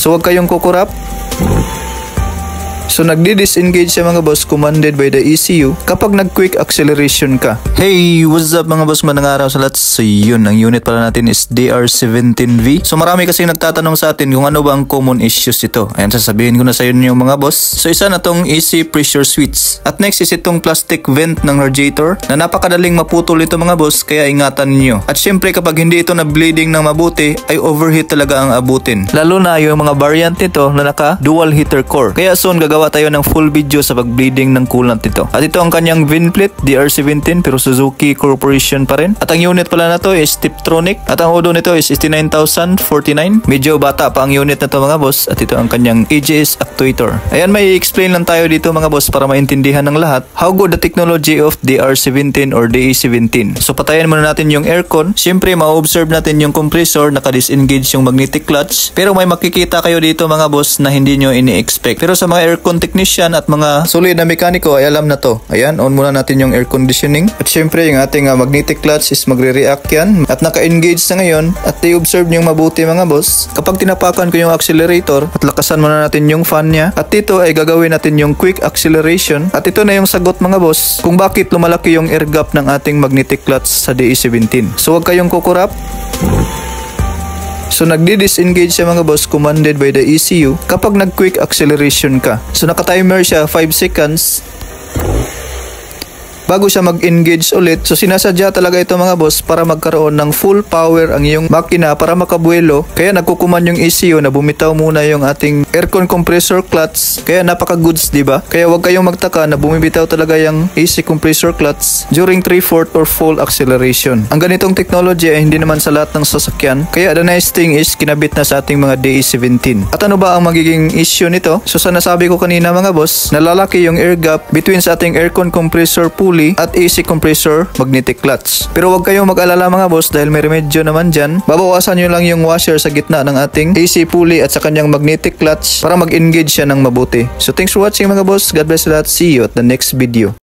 So huwag kayong kukurap. So nagdi-disengage siya mga boss, commanded by the ECU kapag nag-quick acceleration ka. Hey, what's up mga boss, manang araw sa lahat. So yun, ang unit pala natin is DR17V. So marami kasi nagtatanong sa atin kung ano ba ang common issues ito. Ayan, sasabihin ko na sa inyo mga boss. So isa na tong AC pressure switch. At next is itong plastic vent ng radiator na napakadaling maputol ito mga boss, kaya ingatan niyo. At syempre kapag hindi ito na bleeding ng mabuti ay overheat talaga ang abutin. Lalo na yung mga variant nito na naka dual heater core. Kaya soon gagawa tayo ng full video sa pag-bleeding ng coolant nito. At ito ang kanyang VIN plate, DR17 pero Suzuki Corporation pa rin. At ang unit pala na to is Tiptronic. At ang odo nito is 69,049. Medyo bata pa ang unit na to mga boss. At ito ang kanyang AGS actuator. Ayan, may explain lang tayo dito mga boss para maintindihan ng lahat how good the technology of DR17 or DE17. So patayin muna natin yung aircon. Siyempre ma-observe natin yung compressor, naka-disengage yung magnetic clutch. Pero may makikita kayo dito mga boss na hindi nyo ini-expect. Pero sa mga aircon technician at mga solid na mekaniko ay alam na to. Ayan, on muna natin yung air conditioning. At syempre yung ating magnetic clutch is magre-react yan. At naka-engage na ngayon. At i-observe nyo mabuti mga boss. Kapag tinapakan ko yung accelerator at lakasan muna natin yung fan niya. At dito ay gagawin natin yung quick acceleration. At ito na yung sagot mga boss kung bakit lumalaki yung air gap ng ating magnetic clutch sa DE17. So huwag kayong kukurap. So nagdi-disengage siya mga boss, commanded by the ECU kapag nag-quick acceleration ka. So naka-timer siya 5 seconds bago siya mag-engage ulit. So sinasadya talaga ito mga boss para magkaroon ng full power ang iyong makina para makabuelo. Kaya nagkukuman yung ECU na bumitaw muna yung ating aircon compressor clutch. Kaya napaka-goods, diba? Kaya huwag kayong magtaka na bumibitaw talaga yung AC compressor clutch during 3/4 or full acceleration. Ang ganitong technology ay hindi naman sa lahat ng sasakyan. Kaya the nice thing is kinabit na sa ating mga DE17. At ano ba ang magiging issue nito? So sa nasabi ko kanina mga boss, nalalaki yung air gap between sa ating aircon compressor pulley at AC compressor magnetic clutch. Pero huwag kayong mag-alala mga boss dahil may remedyo naman dyan. Babawasan nyo lang yung washer sa gitna ng ating AC pulley at sa kanyang magnetic clutch para mag-engage siya ng mabuti. So thanks for watching mga boss. God bless you lahat. See you at the next video.